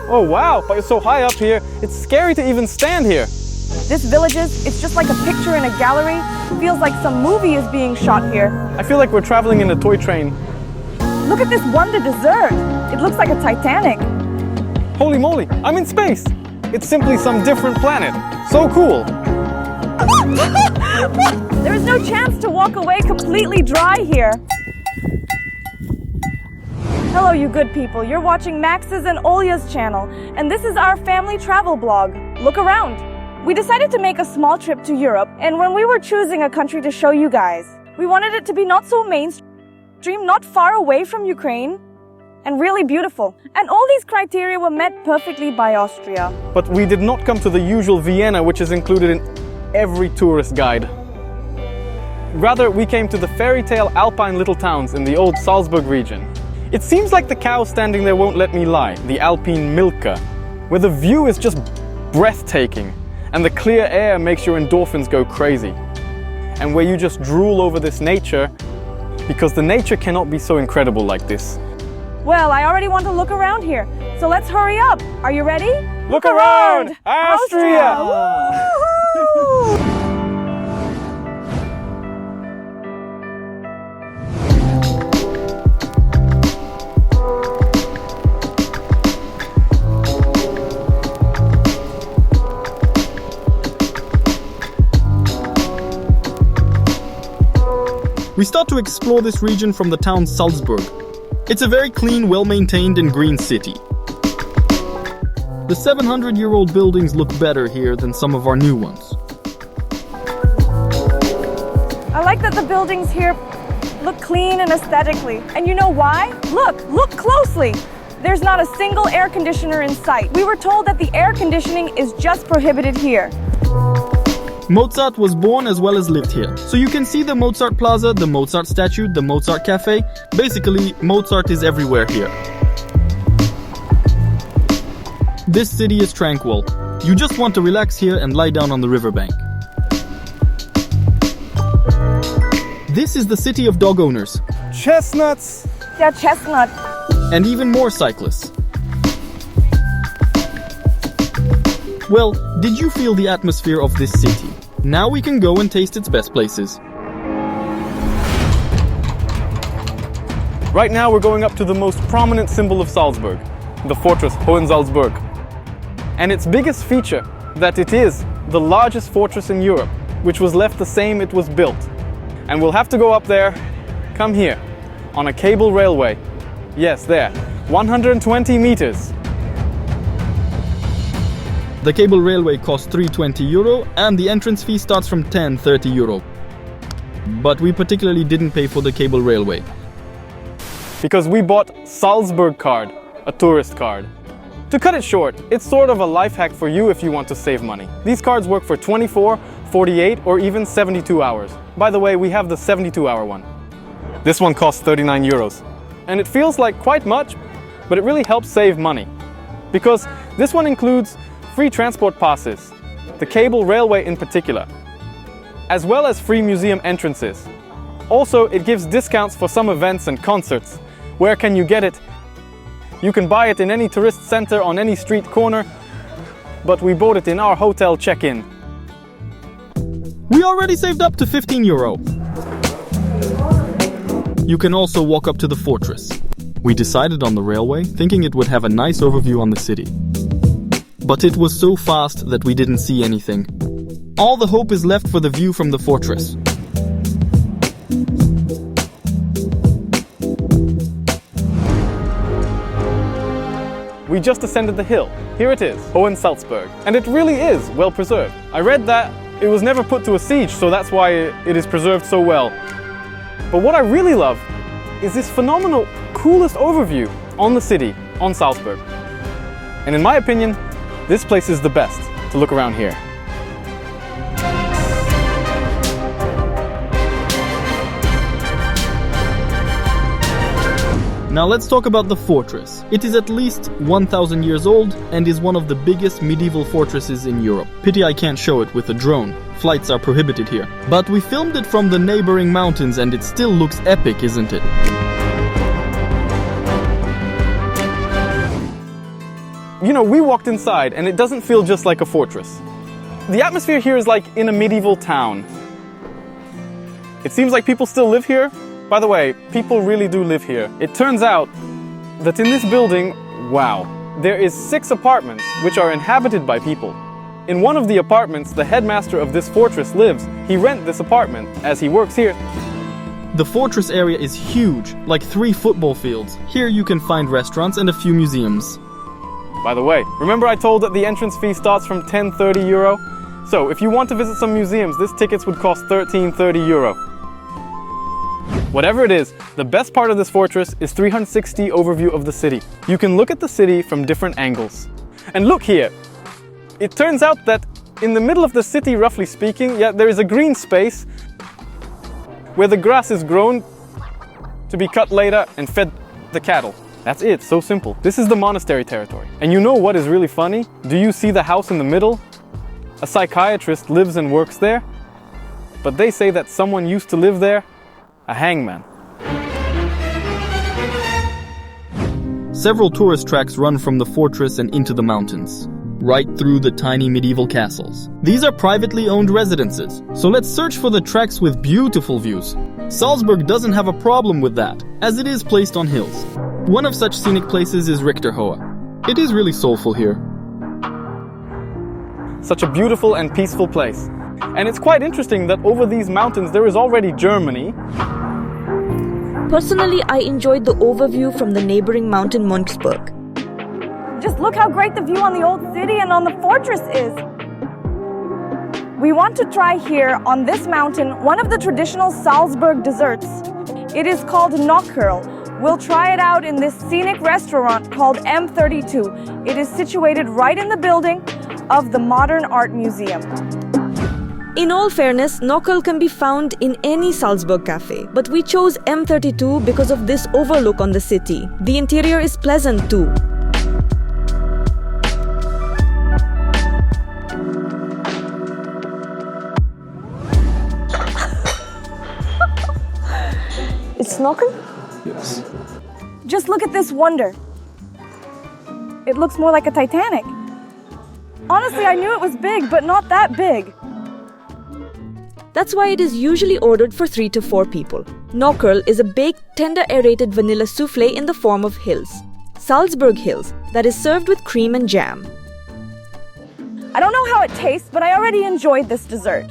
Oh wow, but you're so high up here, it's scary to even stand here. This villages, it's just like a picture in a gallery. Feels like some movie is being shot here. I feel like we're traveling in a toy train. Look at this wonder dessert. It looks like a Titanic. Holy moly, I'm in space. It's simply some different planet. So cool. There is no chance to walk away completely dry here. Hello, you good people. You're watching Max's and Olya's channel, and this is our family travel blog. Look around. We decided to make a small trip to Europe, and when we were choosing a country to show you guys, we wanted it to be not so mainstream, not far away from Ukraine, and really beautiful. And all these criteria were met perfectly by Austria. But we did not come to the usual Vienna, which is included in every tourist guide. Rather, we came to the fairy tale alpine little towns in the old Salzburg region. It seems like the cow standing there won't let me lie, the alpine milker, where the view is just breathtaking and the clear air makes your endorphins go crazy. And where you just drool over this nature, because the nature cannot be so incredible like this. Well, I already want to look around here, so let's hurry up. Are you ready? Look around! Austria! Woo-hoo! We start to explore this region from the town Salzburg. It's a very clean, well-maintained and green city. The 700-year-old buildings look better here than some of our new ones. I like that the buildings here look clean and aesthetically. And you know why? Look closely. There's not a single air conditioner in sight. We were told that the air conditioning is just prohibited here. Mozart was born as well as lived here. So you can see the Mozart Plaza, the Mozart statue, the Mozart Cafe. Basically, Mozart is everywhere here. This city is tranquil. You just want to relax here and lie down on the riverbank. This is the city of dog owners. Chestnuts! Yeah, chestnut. And even more cyclists. Well, did you feel the atmosphere of this city? Now we can go and taste its best places. Right now we're going up to the most prominent symbol of Salzburg, the fortress Hohensalzburg. And its biggest feature, that it is the largest fortress in Europe, which was left the same it was built. And we'll have to go up there, come here, on a cable railway. Yes, there, 120 meters. The cable railway costs €320 and the entrance fee starts from €10-30. But we particularly didn't pay for the cable railway. Because we bought Salzburg card, a tourist card. To cut it short, it's sort of a life hack for you if you want to save money. These cards work for 24, 48 or even 72 hours. By the way, we have the 72-hour one. This one costs €39. And it feels like quite much, but it really helps save money. Because this one includes free transport passes, the cable railway in particular, as well as free museum entrances. Also, it gives discounts for some events and concerts. Where can you get it? You can buy it in any tourist center on any street corner, but we bought it in our hotel check-in. We already saved up to €15. You can also walk up to the fortress. We decided on the railway, thinking it would have a nice overview on the city. But it was so fast that we didn't see anything. All the hope is left for the view from the fortress. We just ascended the hill. Here it is, Hohensalzburg. And it really is well preserved. I read that it was never put to a siege, so that's why it is preserved so well. But what I really love is this phenomenal, coolest overview on the city, on Salzburg. And in my opinion, this place is the best to look around here. Now let's talk about the fortress. It is at least 1,000 years old and is one of the biggest medieval fortresses in Europe. Pity I can't show it with a drone. Flights are prohibited here. But we filmed it from the neighboring mountains and it still looks epic, isn't it? you know, we walked inside and it doesn't feel just like a fortress. The atmosphere here is like in a medieval town. It seems like people still live here. By the way, people really do live here. It turns out that in this building, wow, there is 6 apartments which are inhabited by people. In one of the apartments, the headmaster of this fortress lives. He rents this apartment as he works here. The fortress area is huge, like 3 football fields. Here you can find restaurants and a few museums. By the way, remember I told that the entrance fee starts from €10.30? So if you want to visit some museums, this tickets would cost €13.30. Whatever it is, the best part of this fortress is 360 overview of the city. You can look at the city from different angles. And look here. It turns out that in the middle of the city, roughly speaking, there is a green space where the grass is grown to be cut later and fed the cattle. That's it, so simple. This is the monastery territory. And you know what is really funny? Do you see the house in the middle? A psychiatrist lives and works there, but they say that someone used to live there, a hangman. Several tourist tracks run from the fortress and into the mountains, right through the tiny medieval castles. These are privately owned residences, so let's search for the tracks with beautiful views. Salzburg doesn't have a problem with that, as it is placed on hills. One of such scenic places is Richterhohe. It is really soulful here. Such a beautiful and peaceful place. And it's quite interesting that over these mountains there is already Germany. Personally, I enjoyed the overview from the neighboring mountain Munchsburg. Just look how great the view on the old city and on the fortress is. We want to try here on this mountain one of the traditional Salzburg desserts. It is called Knockerl. We'll try it out in this scenic restaurant called M32. It is situated right in the building of the Modern Art Museum. In all fairness, Knockerl can be found in any Salzburg cafe, but we chose M32 because of this overlook on the city. The interior is pleasant too. It's Knockerl? Yes. Just look at this wonder. It looks more like a Titanic. Honestly, I knew it was big, but not that big. That's why it is usually ordered for 3 to 4 people. Knockerl is a baked, tender aerated vanilla souffle in the form of hills. Salzburg hills, that is served with cream and jam. I don't know how it tastes, but I already enjoyed this dessert.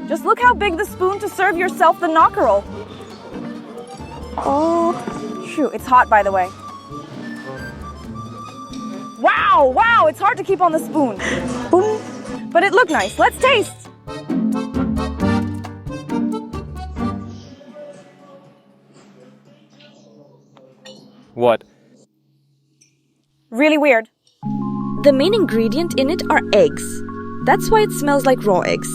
Just look how big the spoon to serve yourself the Knockerl. Oh, shoot, it's hot by the way. Wow, it's hard to keep on the spoon. Boom. But it looked nice. Let's taste. What? Really weird. The main ingredient in it are eggs. That's why it smells like raw eggs.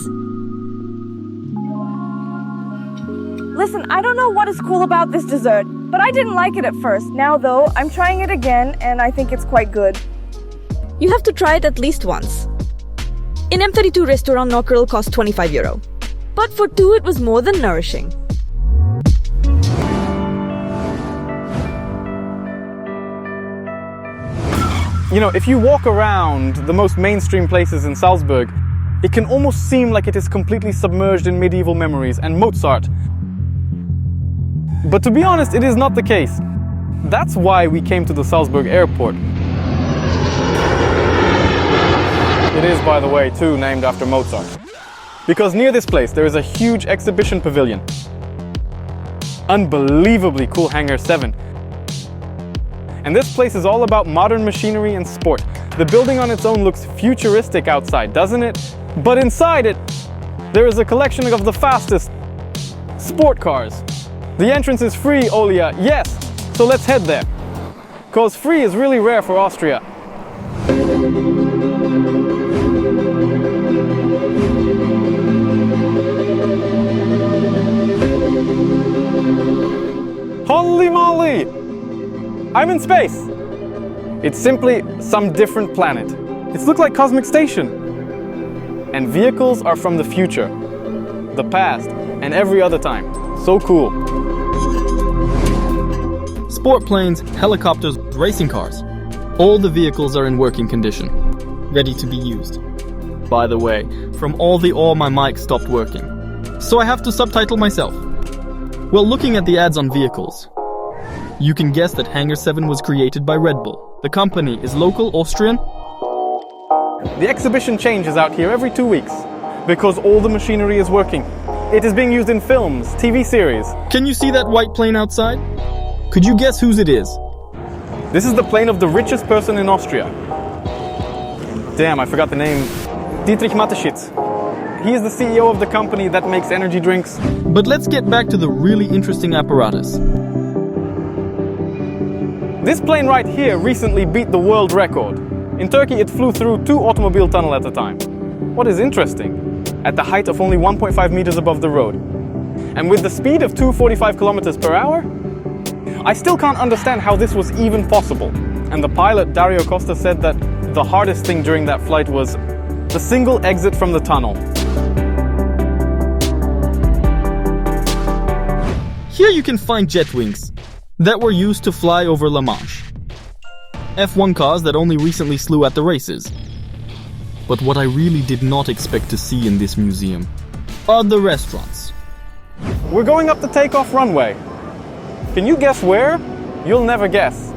Listen, I don't know what is cool about this dessert, but I didn't like it at first. Now though, I'm trying it again and I think it's quite good. You have to try it at least once. In M32 restaurant, Knockerl cost €25. But for 2 it was more than nourishing. You know, if you walk around the most mainstream places in Salzburg, it can almost seem like it is completely submerged in medieval memories and Mozart. But to be honest, it is not the case. That's why we came to the Salzburg airport. It is, by the way, too, named after Mozart. Because near this place there is a huge exhibition pavilion. Unbelievably cool Hangar 7. And this place is all about modern machinery and sport. The building on its own looks futuristic outside, doesn't it? But inside it, there is a collection of the fastest sport cars. The entrance is free, Olia, yes! So let's head there. Cause free is really rare for Austria. Holy moly! I'm in space! It's simply some different planet. It's looked like Cosmic Station. And vehicles are from the future, the past, and every other time. So cool. Sport planes, helicopters, racing cars. All the vehicles are in working condition, ready to be used. By the way, from all the awe my mic stopped working, so I have to subtitle myself. Well, looking at the ads on vehicles, you can guess that Hangar 7 was created by Red Bull. The company is local Austrian. The exhibition changes out here every 2 weeks because all the machinery is working. It is being used in films, TV series. Can you see that white plane outside? Could you guess whose it is? This is the plane of the richest person in Austria. Damn, I forgot the name. Dietrich Mateschitz. He is the CEO of the company that makes energy drinks. But let's get back to the really interesting apparatus. This plane right here recently beat the world record. In Turkey, it flew through 2 automobile tunnels at a time. What is interesting, at the height of only 1.5 meters above the road, and with the speed of 245 kilometers per hour, I still can't understand how this was even possible. And the pilot, Dario Costa, said that the hardest thing during that flight was the single exit from the tunnel. Here you can find jet wings that were used to fly over La Manche. F1 cars that only recently slew at the races. But what I really did not expect to see in this museum are the restaurants. We're going up the takeoff runway. Can you guess where? You'll never guess.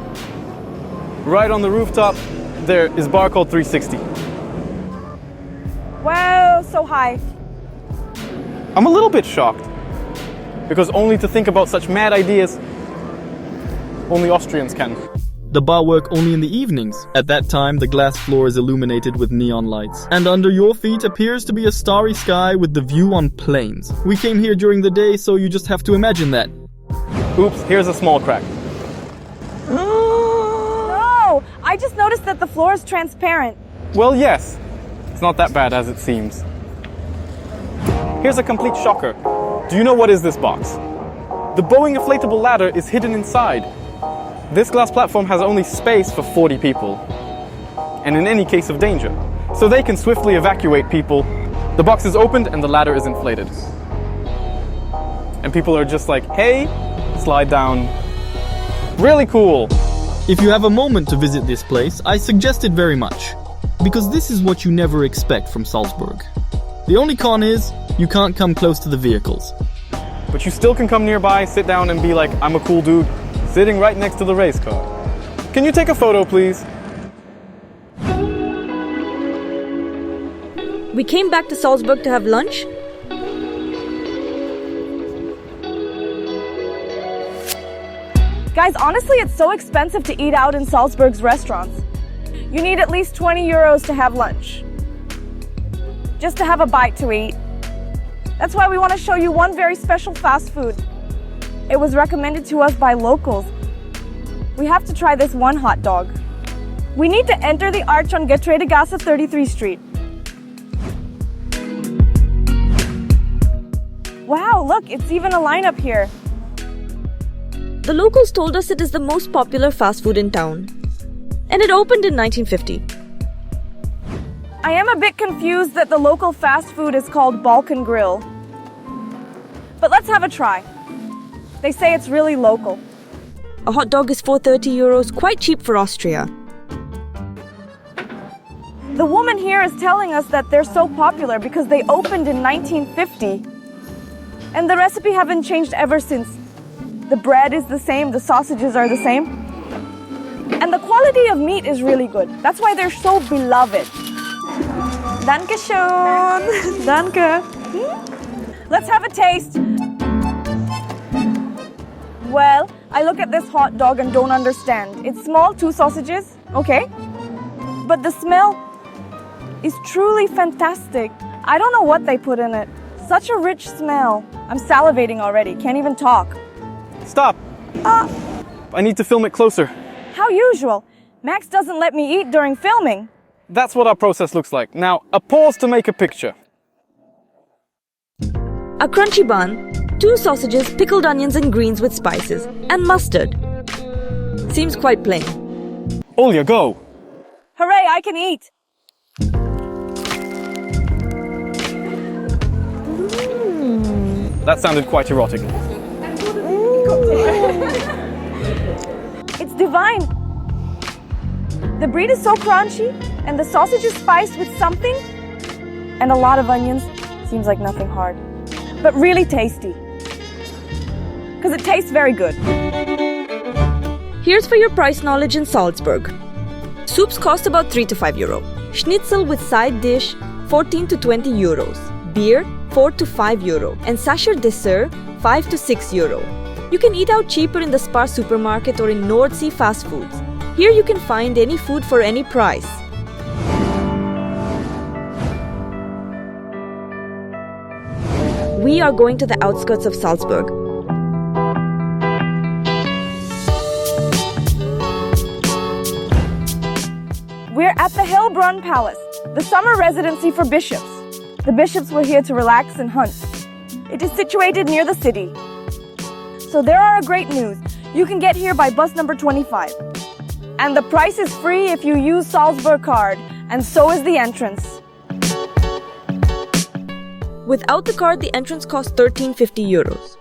Right on the rooftop, there is bar called 360. Wow, so high. I'm a little bit shocked, because only to think about such mad ideas, only Austrians can. The bar work only in the evenings. At that time, the glass floor is illuminated with neon lights. And under your feet appears to be a starry sky with the view on plains. We came here during the day, so you just have to imagine that. Oops, here's a small crack. No! I just noticed that the floor is transparent. Well, yes. It's not that bad as it seems. Here's a complete shocker. Do you know what is this box? The Boeing inflatable ladder is hidden inside. This glass platform has only space for 40 people. And in any case of danger. So they can swiftly evacuate people. The box is opened and the ladder is inflated. And people are just like, hey, slide down. Really cool. If you have a moment to visit this place, I suggest it very much. Because this is what you never expect from Salzburg. The only con is, you can't come close to the vehicles. But you still can come nearby, sit down and be like, I'm a cool dude, sitting right next to the race car. Can you take a photo, please? We came back to Salzburg to have lunch. Guys, honestly, it's so expensive to eat out in Salzburg's restaurants. You need at least 20 euros to have lunch. Just to have a bite to eat. That's why we want to show you one very special fast food. It was recommended to us by locals. We have to try this one hot dog. We need to enter the arch on Getreidegasse 33 Street. Wow, look, it's even a lineup here. The locals told us it is the most popular fast food in town. And it opened in 1950. I am a bit confused that the local fast food is called Balkan Grill. But let's have a try. They say it's really local. A hot dog is 430 euros, quite cheap for Austria. The woman here is telling us that they're so popular because they opened in 1950. And the recipe haven't changed ever since. The bread is the same, the sausages are the same. And the quality of meat is really good. That's why they're so beloved. Dankeschön. Danke. Let's have a taste. Well, I look at this hot dog and don't understand. It's small, 2 sausages, okay. But the smell is truly fantastic. I don't know what they put in it. Such a rich smell. I'm salivating already, can't even talk. Stop. I need to film it closer. How usual. Max doesn't let me eat during filming. That's what our process looks like. Now, a pause to make a picture. A crunchy bun, 2 sausages, pickled onions and greens with spices, and mustard. Seems quite plain. Olya, go! Hooray, I can eat. That sounded quite erotic. It's divine. The bread is so crunchy and the sausage is spiced with something and a lot of onions. Seems like nothing hard, but really tasty. Because it tastes very good. Here's for your price knowledge in Salzburg. Soups cost about 3 to 5 euro. Schnitzel with side dish, 14 to 20 euros. Beer, 4 to 5 euro. And Sacher dessert, 5 to 6 euro. You can eat out cheaper in the Spar supermarket or in Nordsee fast foods. Here you can find any food for any price. We are going to the outskirts of Salzburg. We're at the Helbrunn Palace, the summer residency for bishops. The bishops were here to relax and hunt. It is situated near the city. So there are great news. You can get here by bus number 25. And the price is free if you use Salzburg card, and so is the entrance. Without the card, the entrance costs 13.50 euros.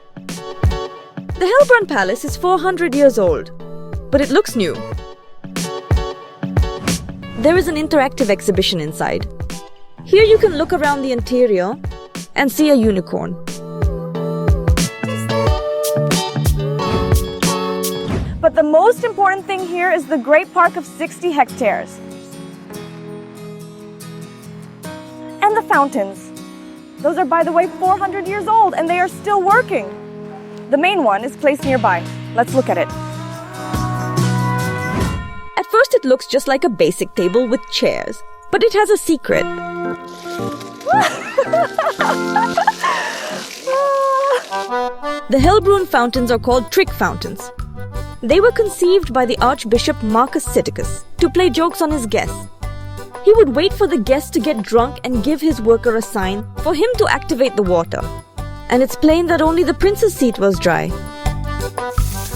The Helbrunn Palace is 400 years old, but it looks new. There is an interactive exhibition inside. Here you can look around the interior and see a unicorn. But the most important thing here is the great park of 60 hectares. And the fountains. Those are, by the way, 400 years old and they are still working. The main one is placed nearby. Let's look at it. At first it looks just like a basic table with chairs, but it has a secret. The Helbrun fountains are called trick fountains. They were conceived by the Archbishop Marcus Siticus to play jokes on his guests. He would wait for the guests to get drunk and give his worker a sign for him to activate the water. And it's plain that only the prince's seat was dry.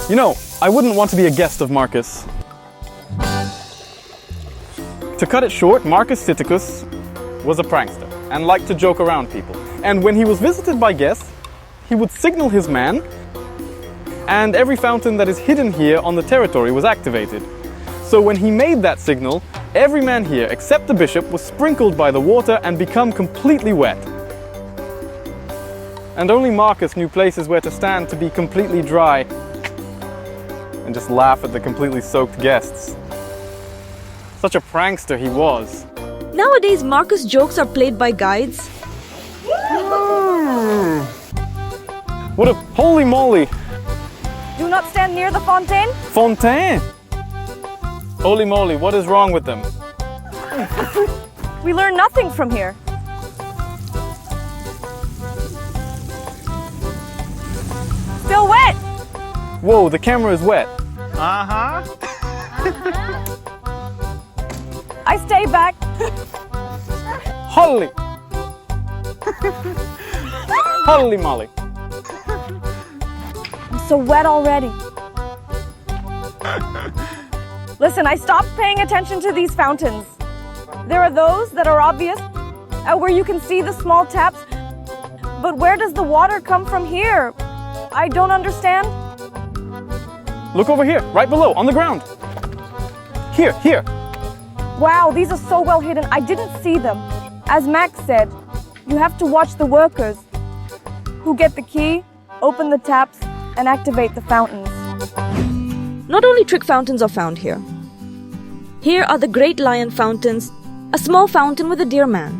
You know, I wouldn't want to be a guest of Marcus. To cut it short, Marcus Siticus was a prankster and liked to joke around people. And when he was visited by guests, he would signal his man, and every fountain that is hidden here on the territory was activated. So when he made that signal, every man here, except the bishop, was sprinkled by the water and become completely wet. And only Marcus knew places where to stand to be completely dry and just laugh at the completely soaked guests. Such a prankster he was. Nowadays, Marcus jokes are played by guides. What a holy moly! Do not stand near the fontaine. Fontaine! Holy moly, what is wrong with them? We learn nothing from here. Still wet. Whoa, the camera is wet. I stay back. Holy! Holy moly! I'm so wet already. Listen, I stopped paying attention to these fountains. There are those that are obvious, where you can see the small taps. But where does the water come from here? I don't understand. Look over here, right below, on the ground. Here, here. Wow, these are so well hidden. I didn't see them. As Max said, you have to watch the workers who get the key, open the taps, and activate the fountains. Not only trick fountains are found here. Here are the Great Lion fountains, a small fountain with a deer man,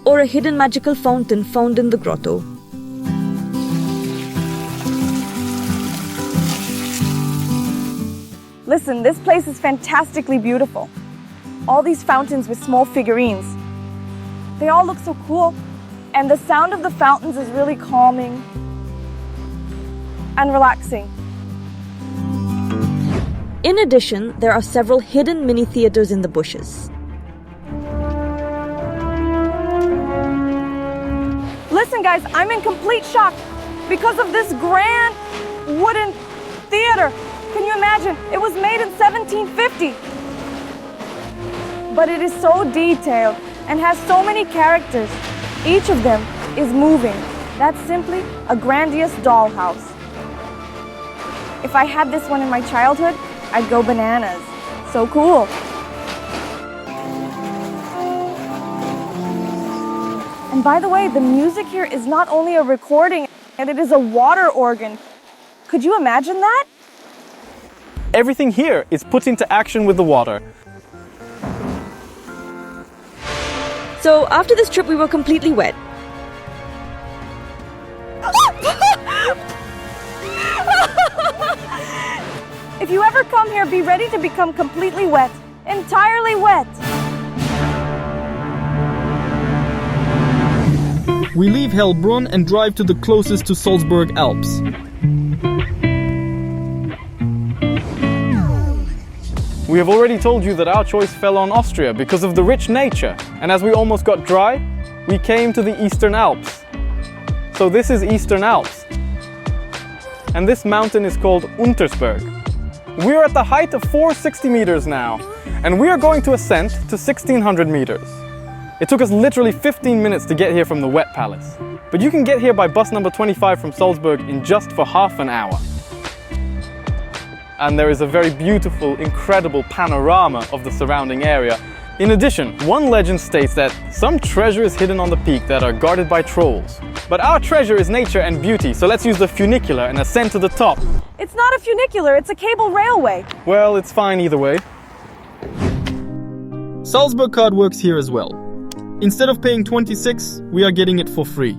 or a hidden magical fountain found in the grotto. Listen, this place is fantastically beautiful. All these fountains with small figurines. They all look so cool. And the sound of the fountains is really calming and relaxing. In addition, there are several hidden mini theaters in the bushes. Listen guys, I'm in complete shock because of this grand wooden theater. Can you imagine? It was made in 1750. But it is so detailed and has so many characters. Each of them is moving. That's simply a grandiose dollhouse. If I had this one in my childhood, I'd go bananas. So cool. And by the way, the music here is not only a recording, and it is a water organ. Could you imagine that? Everything here is put into action with the water. So after this trip we were completely wet. If you ever come here, be ready to become completely wet. Entirely wet. We leave Helbrunn and drive to the closest to Salzburg Alps. We have already told you that our choice fell on Austria because of the rich nature, and as we almost got dry, we came to the Eastern Alps. So this is Eastern Alps. And this mountain is called Untersberg. We are at the height of 460 meters now, and we are going to ascend to 1600 meters. It took us literally 15 minutes to get here from the wet palace, but you can get here by bus number 25 from Salzburg in just for half an hour. And there is a very beautiful, incredible panorama of the surrounding area. In addition, one legend states that some treasure is hidden on the peak that are guarded by trolls. But our treasure is nature and beauty, so let's use the funicular and ascend to the top. It's not a funicular, it's a cable railway. Well, it's fine either way. Salzburg card works here as well. Instead of paying 26, we are getting it for free.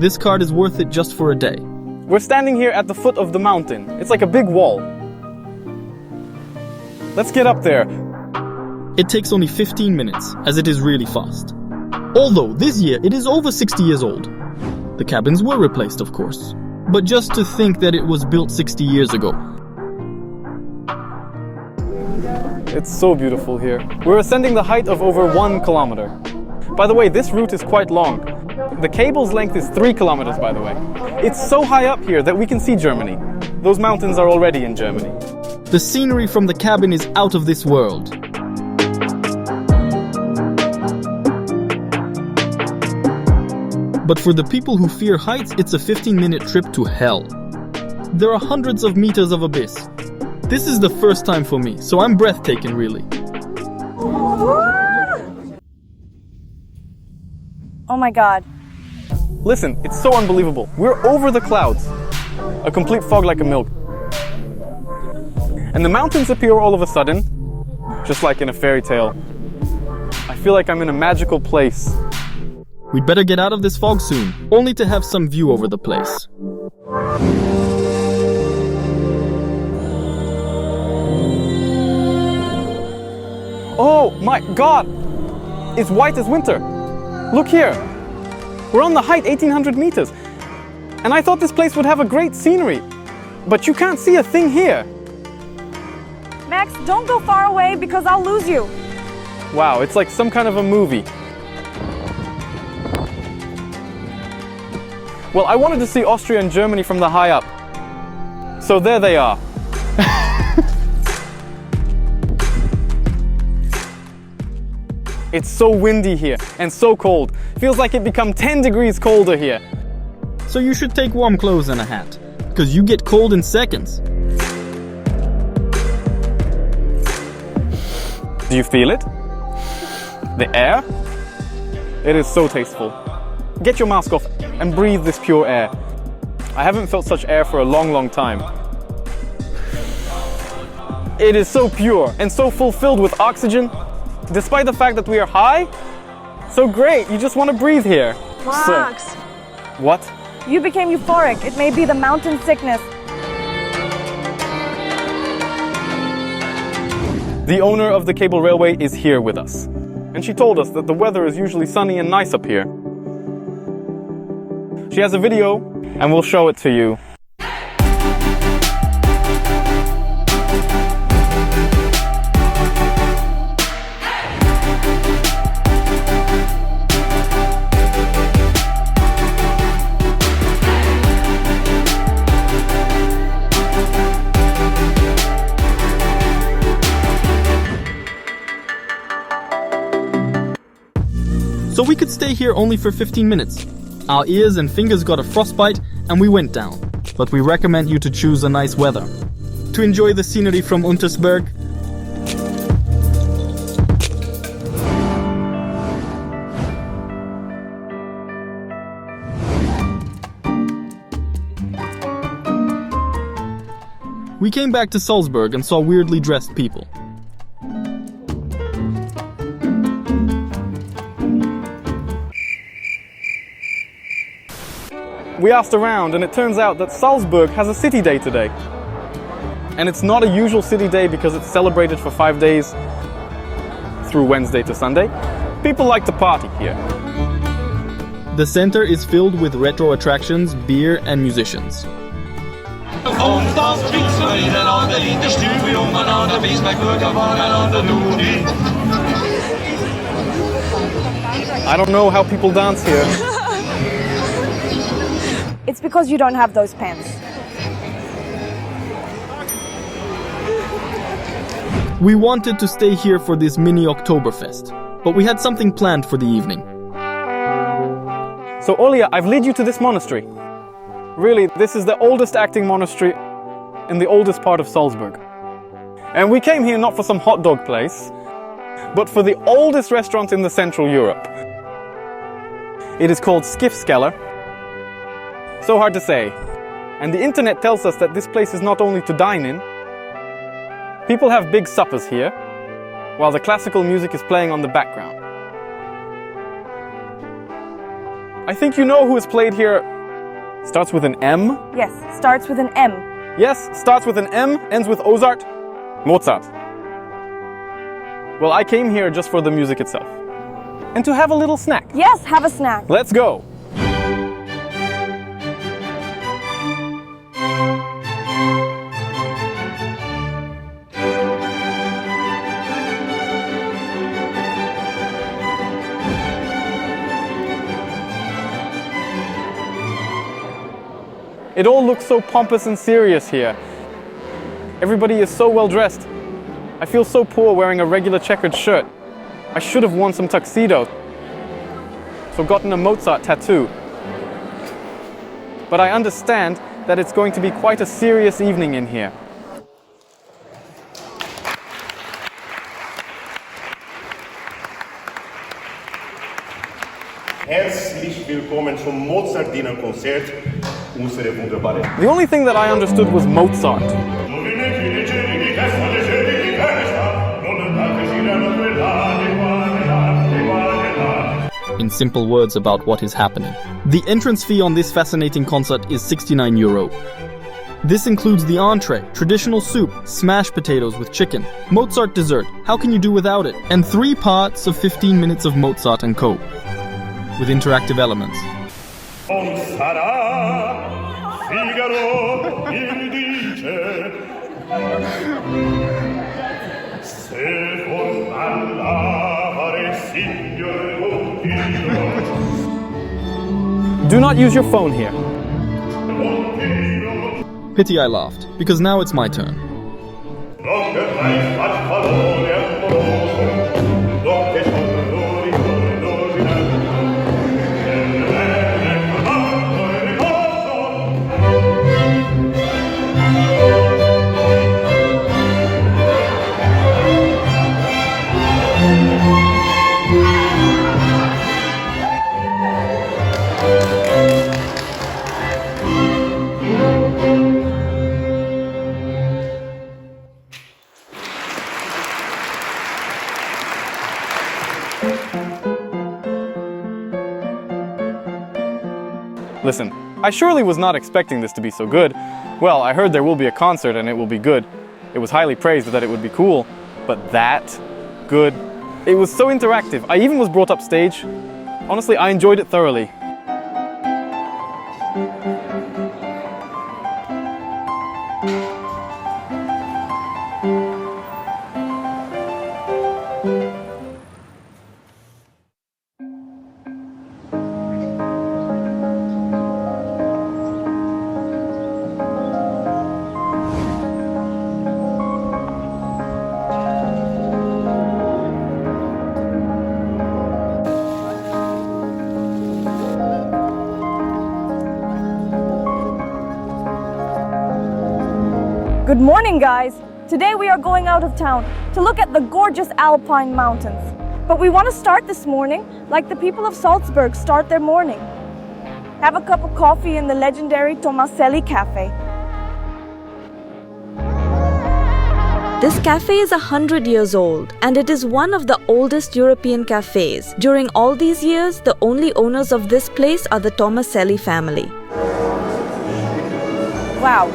This card is worth it just for a day. We're standing here at the foot of the mountain. It's like a big wall. Let's get up there. It takes only 15 minutes, as it is really fast. Although this year it is over 60 years old. The cabins were replaced, of course. But just to think that it was built 60 years ago. It's so beautiful here. We're ascending the height of over 1 kilometer. By the way, this route is quite long. The cable's length is 3 kilometers, by the way. It's so high up here that we can see Germany. Those mountains are already in Germany. The scenery from the cabin is out of this world. But for the people who fear heights, it's a 15-minute trip to hell. There are hundreds of meters of abyss. This is the first time for me, so I'm breathtaking, really. Oh my god. Listen, it's so unbelievable. We're over the clouds. A complete fog like a milk. And the mountains appear all of a sudden, just like in a fairy tale. I feel like I'm in a magical place. We'd better get out of this fog soon, only to have some view over the place. Oh my god! It's white as winter. Look here. We're on the height 1800 meters. And I thought this place would have a great scenery. But you can't see a thing here. Max, don't go far away because I'll lose you. Wow, it's like some kind of a movie. Well, I wanted to see Austria and Germany from the high up. So there they are. It's so windy here and so cold. Feels like it become 10 degrees colder here. So you should take warm clothes and a hat, because you get cold in seconds. Do you feel it? The air? It is so tasteful. Get your mask off and breathe this pure air. I haven't felt such air for a long, long time. It is so pure and so fulfilled with oxygen. Despite the fact that we are high, so great, you just want to breathe here. Max. So, what? You became euphoric. It may be the mountain sickness. The owner of the cable railway is here with us. And she told us that the weather is usually sunny and nice up here. She has a video, and we'll show it to you. So we could stay here only for 15 minutes. Our ears and fingers got a frostbite and we went down. But we recommend you to choose a nice weather. To enjoy the scenery from Untersberg, We came back to Salzburg and saw weirdly dressed people. We asked around and it turns out that Salzburg has a city day today. And it's not a usual city day because it's celebrated for 5 days through Wednesday to Sunday. People like to party here. The center is filled with retro attractions, beer and musicians. I don't know how people dance here. It's because you don't have those pants. We wanted to stay here for this mini Oktoberfest, but we had something planned for the evening. So Olja, I've led you to this monastery. Really, this is the oldest acting monastery in the oldest part of Salzburg. And we came here not for some hot dog place, but for the oldest restaurant in the Central Europe. It is called Skifskeller. So hard to say. And the internet tells us that this place is not only to dine in. People have big suppers here, while the classical music is playing on the background. I think you know who has played here. Starts with an M? Yes, starts with an M. Yes, starts with an M, ends with Mozart. Mozart. Well, I came here just for the music itself. And to have a little snack. Yes, have a snack. Let's go. It all looks so pompous and serious here. Everybody is so well dressed. I feel so poor wearing a regular checkered shirt. I should have worn some tuxedo. So gotten a Mozart tattoo. But I understand that it's going to be quite a serious evening in here. Herzlich willkommen zum Mozart-Dinner-Konzert, unsere wunderbare. The only thing that I understood was Mozart. In simple words about what is happening. The entrance fee on this fascinating concert is €69. This includes the entree, traditional soup, smashed potatoes with chicken, Mozart dessert, how can you do without it, and 3 parts of 15 minutes of Mozart and Co. with interactive elements. Do not use your phone here. Pity I laughed, because now it's my turn. Listen, I surely was not expecting this to be so good. Well, I heard there will be a concert and it will be good. It was highly praised that it would be cool, but that good. It was so interactive. I even was brought up stage. Honestly, I enjoyed it thoroughly. Good morning, guys! Today we are going out of town to look at the gorgeous alpine mountains. But we want to start this morning like the people of Salzburg start their morning. Have a cup of coffee in the legendary Tomaselli Cafe. This cafe is 100 years old and it is one of the oldest European cafes. During all these years, the only owners of this place are the Tomaselli family. Wow.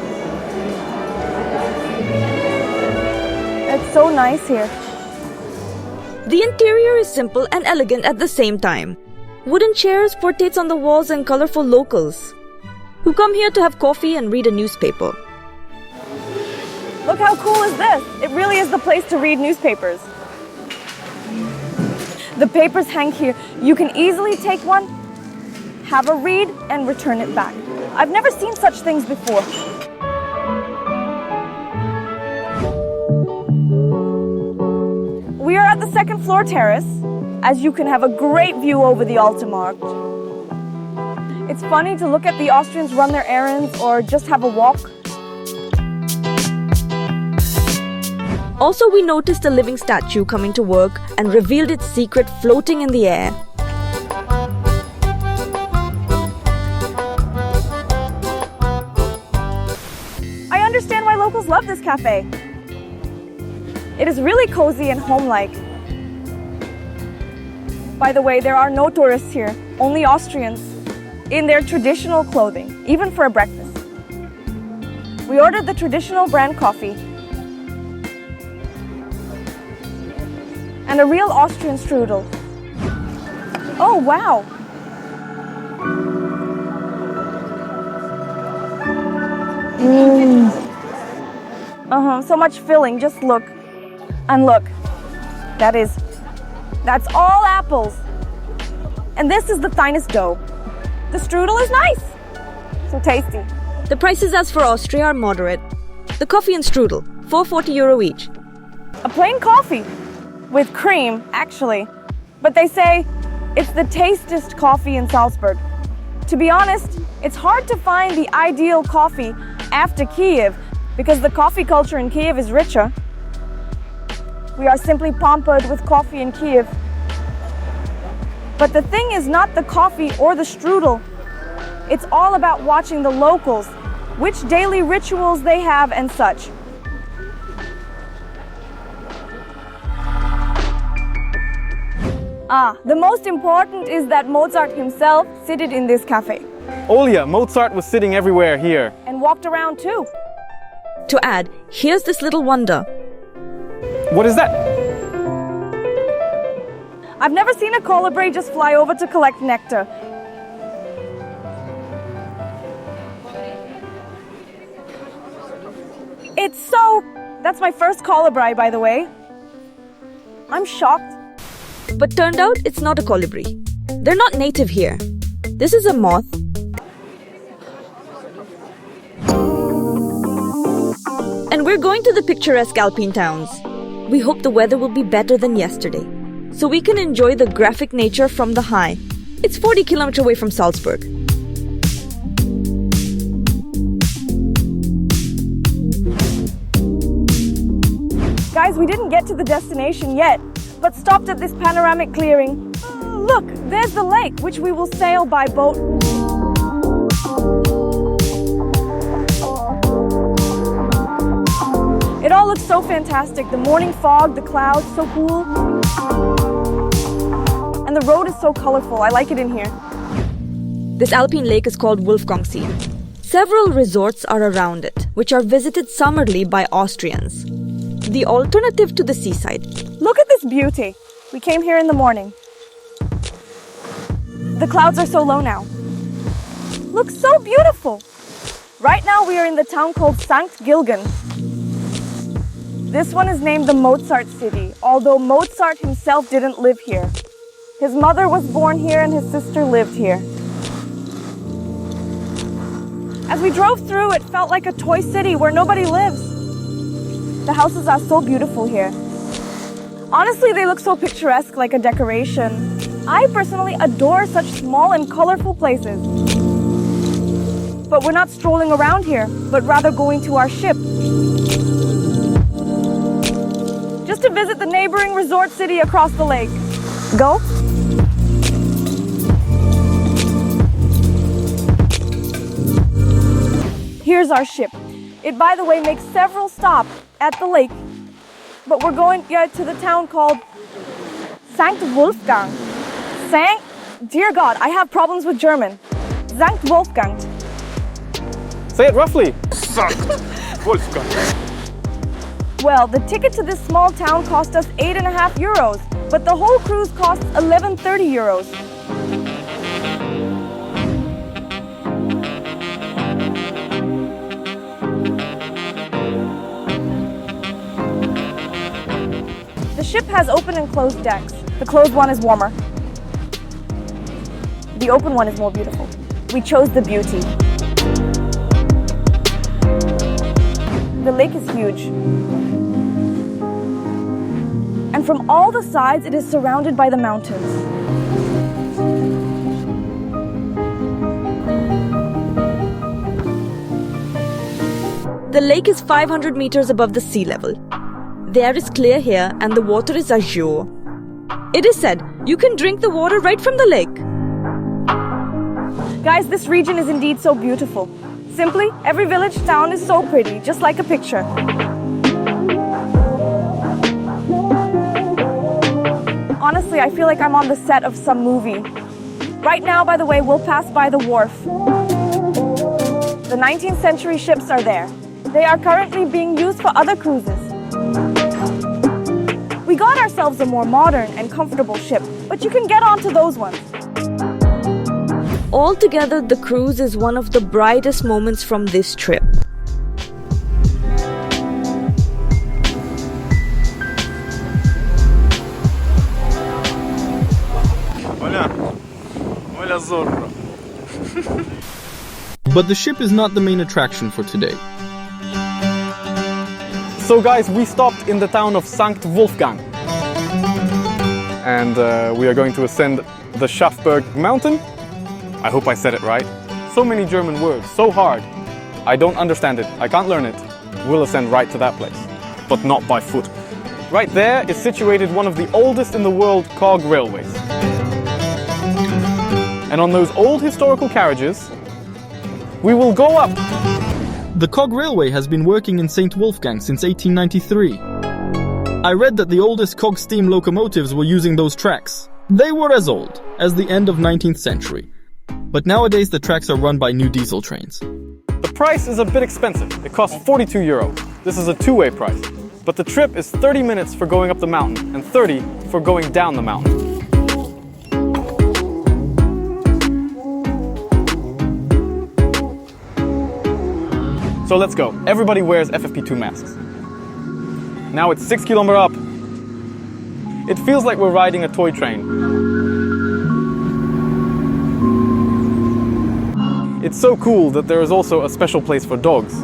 It's so nice here. The interior is simple and elegant at the same time. Wooden chairs, portraits on the walls and colorful locals who come here to have coffee and read a newspaper. Look how cool is this? It really is the place to read newspapers. The papers hang here. You can easily take one, have a read, and return it back. I've never seen such things before. We are at the second floor terrace, as you can have a great view over the Altenmarkt. It's funny to look at the Austrians run their errands or just have a walk. Also, we noticed a living statue coming to work and revealed its secret floating in the air. I understand why locals love this cafe. It is really cozy and home-like. By the way, there are no tourists here, only Austrians, in their traditional clothing, even for a breakfast. We ordered the traditional brand coffee and a real Austrian strudel. Oh, wow! So much filling, just look. And look, that's all apples. And this is the finest dough. The strudel is nice, so tasty. The prices as for Austria are moderate. The coffee and strudel, €4.40 each. A plain coffee with cream, actually. But they say it's the tastiest coffee in Salzburg. To be honest, it's hard to find the ideal coffee after Kiev because the coffee culture in Kiev is richer. We are simply pampered with coffee in Kiev. But the thing is not the coffee or the strudel. It's all about watching the locals, which daily rituals they have and such. The most important is that Mozart himself seated in this cafe. Oh yeah, Mozart was sitting everywhere here. And walked around too. To add, here's this little wonder. What is that? I've never seen a colibri just fly over to collect nectar. That's my first colibri, by the way. I'm shocked. But turned out it's not a colibri. They're not native here. This is a moth. And we're going to the picturesque alpine towns. We hope the weather will be better than yesterday, so we can enjoy the graphic nature from the high. It's 40 kilometers away from Salzburg. Guys, we didn't get to the destination yet, but stopped at this panoramic clearing. Look, there's the lake, which we will sail by boat. It all looks so fantastic. The morning fog, the clouds, so cool. And the road is so colorful. I like it in here. This alpine lake is called Wolfgangsee. Several resorts are around it, which are visited summerly by Austrians. The alternative to the seaside. Look at this beauty. We came here in the morning. The clouds are so low now. Looks so beautiful. Right now we are in the town called St. Gilgen. This one is named the Mozart city, although Mozart himself didn't live here. His mother was born here and his sister lived here. As we drove through, it felt like a toy city where nobody lives. The houses are so beautiful here. Honestly, they look so picturesque, like a decoration. I personally adore such small and colorful places. But we're not strolling around here, but rather going to our ship. Just to visit the neighboring resort city across the lake. Go? Here's our ship. It, by the way, makes several stops at the lake but we're going to the town called St. Wolfgang. Dear God, I have problems with German. St. Wolfgang. Say it roughly. St. Wolfgang. Well, the ticket to this small town cost us 8.5 euros, but the whole cruise costs 11.30 euros. The ship has open and closed decks. The closed one is warmer. The open one is more beautiful. We chose the beauty. The lake is huge. And from all the sides, it is surrounded by the mountains. The lake is 500 meters above the sea level. The air is clear here and the water is azure. It is said you can drink the water right from the lake. Guys, this region is indeed so beautiful. Simply, every village town is so pretty, just like a picture. Honestly, I feel like I'm on the set of some movie. Right now, by the way, we'll pass by the wharf. The 19th century ships are there. They are currently being used for other cruises. We got ourselves a more modern and comfortable ship, but you can get onto those ones. Altogether, the cruise is one of the brightest moments from this trip. Hola zorro. But the ship is not the main attraction for today. So guys, we stopped in the town of St. Wolfgang. And we are going to ascend the Schafberg mountain. I hope I said it right. So many German words, so hard. I don't understand it, I can't learn it. We'll ascend right to that place, but not by foot. Right there is situated one of the oldest in the world cog railways. And on those old historical carriages, we will go up. The cog railway has been working in St. Wolfgang since 1893. I read that the oldest cog steam locomotives were using those tracks. They were as old as the end of 19th century. But nowadays the tracks are run by new diesel trains. The price is a bit expensive. It costs 42 euro. This is a two-way price. But the trip is 30 minutes for going up the mountain and 30 for going down the mountain. So let's go. Everybody wears FFP2 masks. Now it's 6 kilometers up. It feels like we're riding a toy train. It's so cool that there is also a special place for dogs.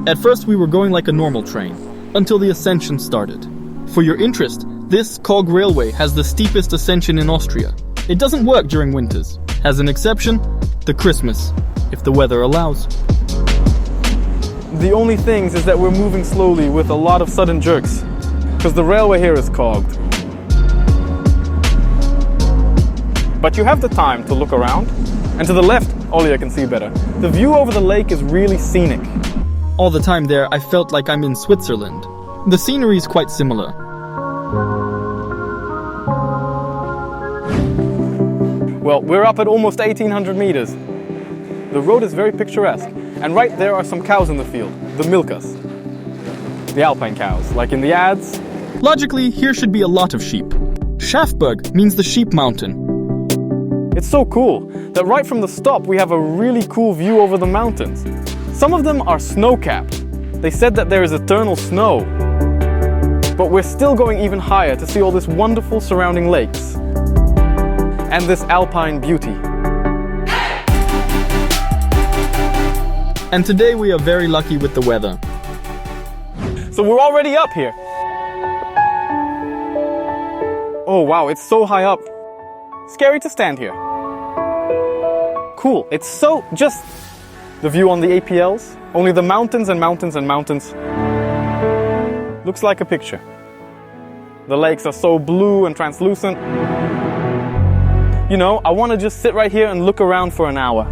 At first we were going like a normal train, until the ascension started. For your interest, this cog railway has the steepest ascension in Austria. It doesn't work during winters. As an exception, the Christmas, if the weather allows. The only thing is that we're moving slowly with a lot of sudden jerks, because the railway here is cogged. But you have the time to look around, and to the left, Olya can see better. The view over the lake is really scenic. All the time there, I felt like I'm in Switzerland. The scenery is quite similar. Well, we're up at almost 1800 meters. The road is very picturesque, and right there are some cows in the field, the milkers. The alpine cows, like in the ads. Logically, here should be a lot of sheep. Schafberg means the sheep mountain. It's so cool that right from the stop we have a really cool view over the mountains. Some of them are snow-capped. They said that there is eternal snow. But we're still going even higher to see all this wonderful surrounding lakes. And this alpine beauty. And today we are very lucky with the weather. So we're already up here. Oh wow, it's so high up. Scary to stand here. Cool, it's so just the view on the APLs, only the mountains and mountains and mountains. Looks like a picture. The lakes are so blue and translucent. You know, I want to just sit right here and look around for an hour.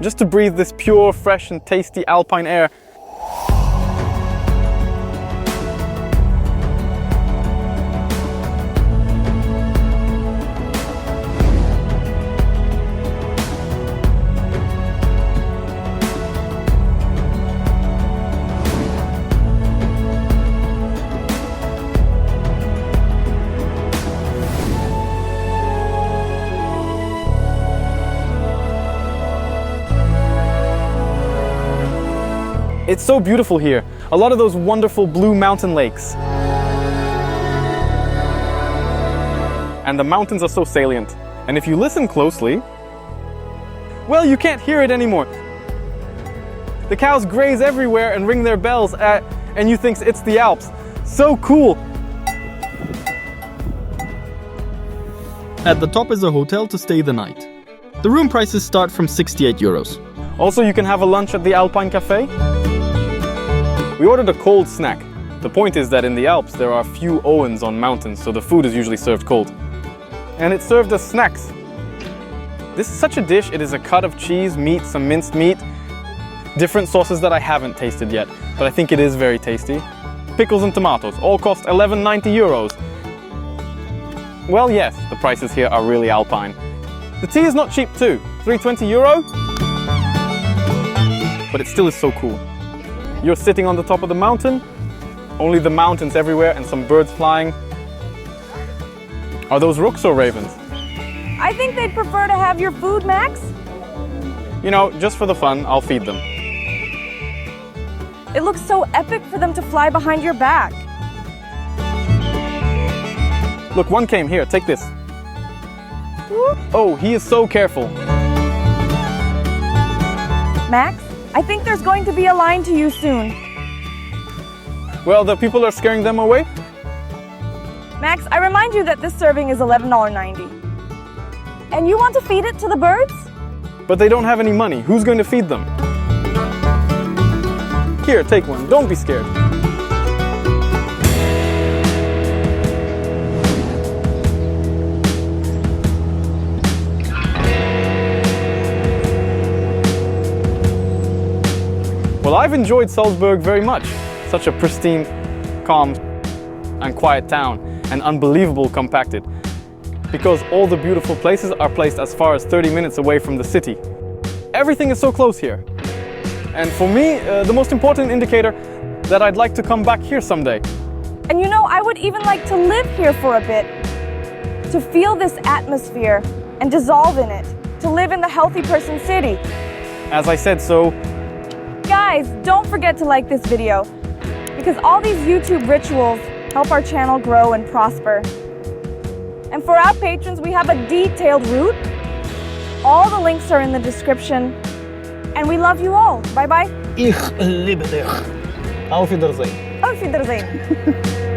just to breathe this pure, fresh and tasty alpine air. It's so beautiful here. A lot of those wonderful blue mountain lakes. And the mountains are so salient. And if you listen closely, well, you can't hear it anymore. The cows graze everywhere and ring their bells and you think it's the Alps. So cool. At the top is a hotel to stay the night. The room prices start from 68 euros. Also, you can have a lunch at the Alpine Cafe. We ordered a cold snack. The point is that in the Alps there are few ovens on mountains, so the food is usually served cold. And it's served as snacks. This is such a dish. It is a cut of cheese, meat, some minced meat, different sauces that I haven't tasted yet, but I think it is very tasty. Pickles and tomatoes, all cost 11.90 euros. Well, yes, the prices here are really alpine. The tea is not cheap too, 3.20 euro. But it still is so cool. You're sitting on the top of the mountain, only the mountains everywhere and some birds flying. Are those rooks or ravens? I think they'd prefer to have your food, Max. You know, just for the fun, I'll feed them. It looks so epic for them to fly behind your back. Look, one came here, take this. Oh, he is so careful. Max, I think there's going to be a line to you soon. Well, the people are scaring them away. Max, I remind you that this serving is $11.90. And you want to feed it to the birds? But they don't have any money. Who's going to feed them? Here, take one. Don't be scared. Well, I've enjoyed Salzburg very much. Such a pristine, calm and quiet town, and unbelievable compacted. Because all the beautiful places are placed as far as 30 minutes away from the city. Everything is so close here. And for me, the most important indicator that I'd like to come back here someday. And you know, I would even like to live here for a bit. To feel this atmosphere and dissolve in it. To live in the healthy person city. As I said, so Guys, don't forget to like this video, because all these YouTube rituals help our channel grow and prosper. And for our patrons, we have a detailed route. All the links are in the description. And we love you all. Bye bye. Ich liebe dich. Auf Wiedersehen. Auf Wiedersehen.